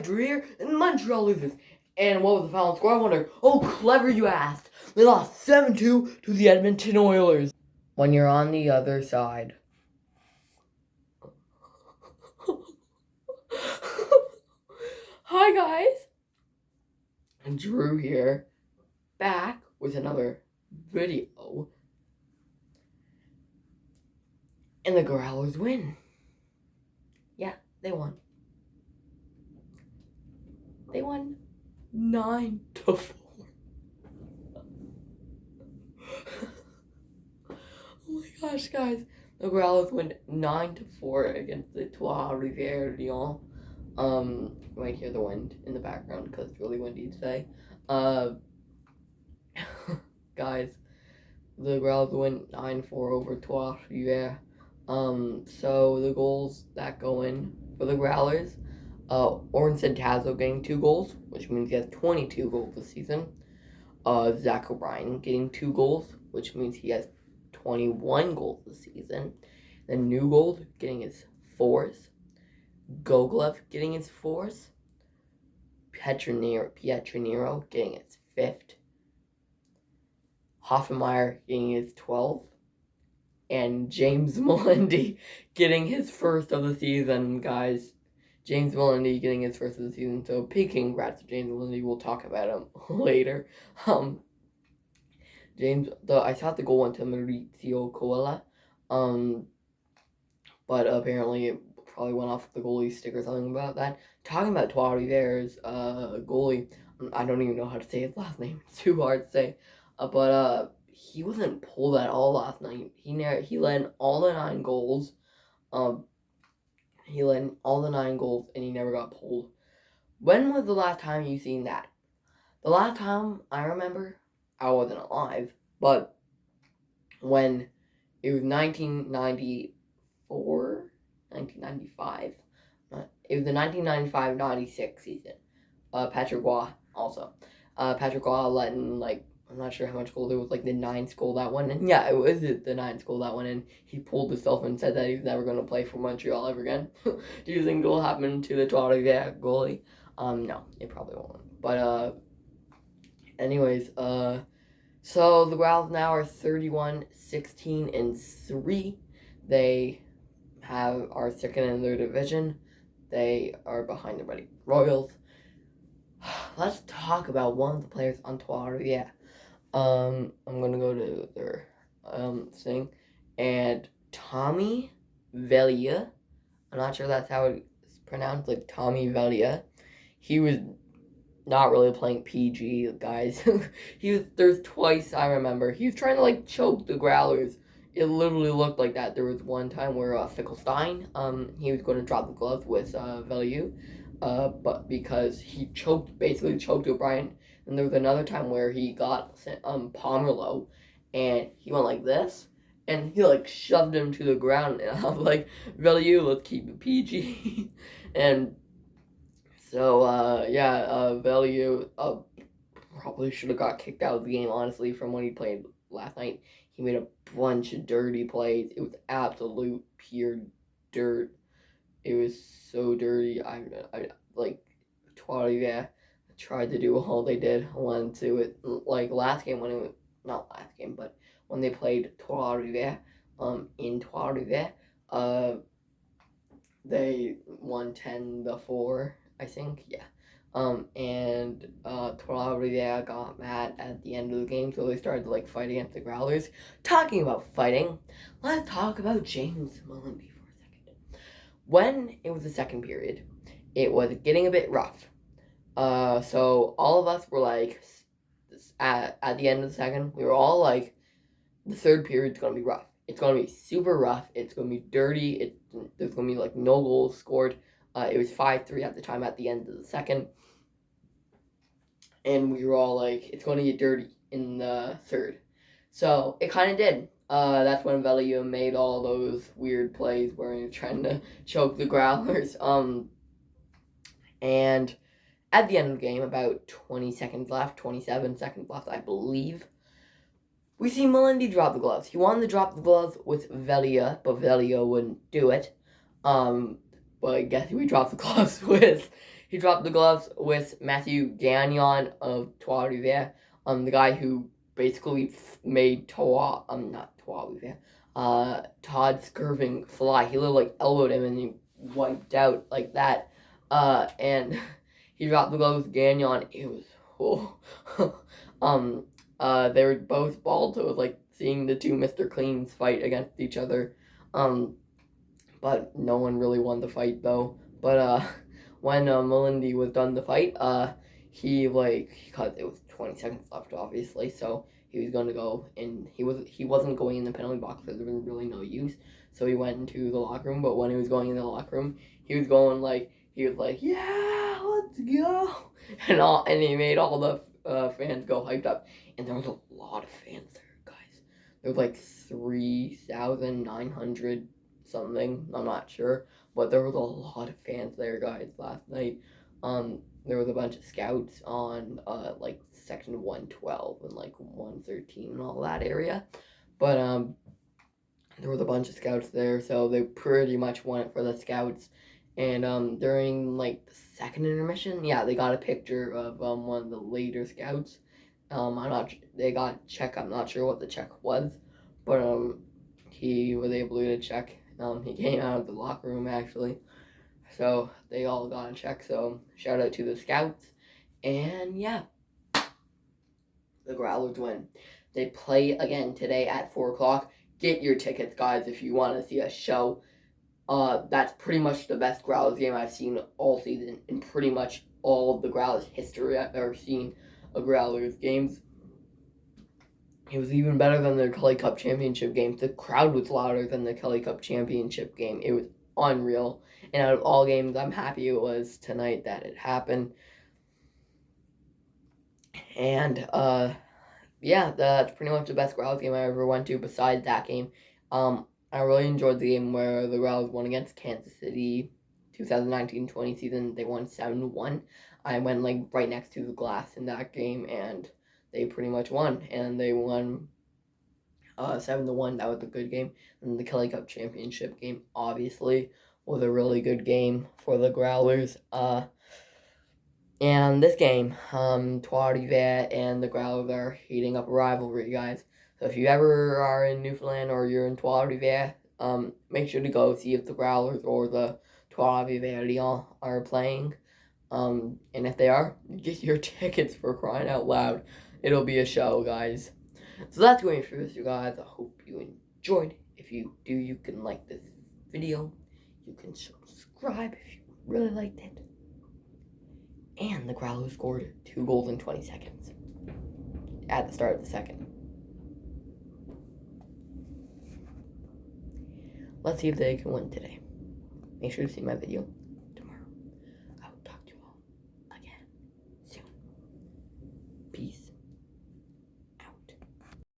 Drew here, and Montreal loses. And what was the final score? I wonder. Oh, clever you asked. They lost 7-2 to the Edmonton Oilers. When you're on the other side. Hi guys. Drew here, back with another video. And the Growlers win. Yeah, they won. They won 9-4. Oh my gosh, guys. The Growlers win 9-4 against the Trois Rivieres. You might hear the wind in the background because it's really windy today. Guys, the Growlers win 9-4 over Trois Rivieres. So the goals that go in for the Growlers, Oren Centazzo getting 2 goals, which means he has 22 goals this season. Zach O'Brien getting 2 goals, which means he has 21 goals this season. Then Newgold getting his 4th. Goglev getting his 4th. Pietranero getting his 5th. Hoffenmeyer getting his 12th. And James Melendi getting his 1st of the season, guys. James Melendi getting his 1st of the season. So big congrats to James Melendi. We'll talk about him later. I thought the goal went to Mauricio Coella. But apparently it probably went off the goalie stick or something about that. Talking about Trois Rivieres, goalie, I don't even know how to say his last name. It's too hard to say. But he wasn't pulled at all last night. He led in all the 9 goals. He led in all the 9 goals, and he never got pulled. When was the last time you seen that? The last time I remember, I wasn't alive, but when it was 1995. It was the 1995-96 season. Patrick Roy also. Patrick Roy let in, I'm not sure how much goal it was, the 9th goal that one. And yeah, it was the 9th goal that one. And he pulled himself and said that he was never going to play for Montreal ever again. Do you think it'll happen to the Trois Rivieres goalie? No, it probably won't. But, anyways, so the Growlers now are 31-16-3. They have our 2nd and 3rd division. They are behind the Ready Royals. Let's talk about one of the players on Trois Rivieres. I'm gonna go to their thing, and Tommy Velia. I'm not sure that's how it's pronounced, Tommy Velia. He was not really playing PG, guys. There's twice I remember he was trying to choke the Growlers. It literally looked like that. There was one time where Fickelstein, he was going to drop the gloves with Velu, but because he basically choked O'Brien. And there was another time where he got Pomerleau, and he went like this, and he shoved him to the ground. And I was like, Velu, let's keep it PG. And so Velu probably should have got kicked out of the game, honestly, from when he played last night. He made a bunch of dirty plays. It was absolute pure dirt. It was so dirty. I Trois Rivieres tried to do all they did. Went to it last game when it was not last game, but when they played Trois Rivieres, in Trois Rivieres, they won 10-4, I think. Yeah. And Trois Rivieres got mad at the end of the game, so they started to fight against the Growlers. Talking about fighting, let's talk about James Melendi for a second. When it was the 2nd period, it was getting a bit rough. So all of us were at the end of the 2nd, we were all the 3rd period's gonna be rough. It's gonna be super rough. It's gonna be dirty. There's gonna be no goals scored. It was 5-3 at the time at the end of the 2nd. And we were all it's going to get dirty in the 3rd. So it kind of did. That's when Velu made all those weird plays where he was trying to choke the Growlers. And at the end of the game, about 27 seconds left, I believe, we see Melendi drop the gloves. He wanted to drop the gloves with Velia, but Velia wouldn't do it. But guess who he dropped the gloves with? he dropped the gloves with Matthew Gagnon of Trois Rivieres, the guy who basically made Todd Skirving fly. He literally elbowed him and he wiped out like that. And he dropped the gloves with Gagnon. It was they were both bald, so it was like seeing the two Mr. Cleans fight against each other. But no one really won the fight though. But when Melindy was done the fight, he because it was 20 seconds left, obviously, so he was going to go, and he wasn't going in the penalty box because there was really no use. So he went into the locker room. But when he was going in the locker room, he was like, yeah, let's go, and he made all the fans go hyped up, and there was a lot of fans there, guys. There was like 3,900 something. I'm not sure, but there was a lot of fans there, guys, last night. There was a bunch of scouts on like section 112 and like 113 and all that area, but there was a bunch of scouts there, so they pretty much won it for the scouts. And during like the second intermission, yeah, they got a picture of one of the later scouts. They got a check. I'm not sure what the check was, but he was able to get a check. He came out of the locker room actually, so they all got a check. So shout out to the scouts, and yeah, the Growlers win. They play again today at 4 o'clock. Get your tickets, guys, if you want to see a show. That's pretty much the best Growlers game I've seen all season. In pretty much all of the Growlers history I've ever seen a Growlers games. It was even better than the Kelly Cup Championship game. The crowd was louder than the Kelly Cup Championship game. It was unreal. And out of all games, I'm happy it was tonight that it happened. And, yeah, that's pretty much the best Growlers game I ever went to besides that game. I really enjoyed the game where the Growlers won against Kansas City 2019-20 season. They won 7-1. I went like right next to the glass in that game, and they pretty much won. And they won 7-1. That was a good game. And the Kelly Cup Championship game, obviously, was a really good game for the Growlers. And this game, Trois Rivieres and the Growlers are heating up a rivalry, guys. So if you ever are in Newfoundland or you're in Trois Rivieres, make sure to go see if the Growlers or the Trois Rivieres are playing. And if they are, get your tickets, for crying out loud. It'll be a show, guys. So that's going for this, you guys. I hope you enjoyed. If you do, you can like this video. You can subscribe if you really liked it. And the Growlers scored 2 goals in 20 seconds at the start of the second. Let's see if they can win today. Make sure to see my video.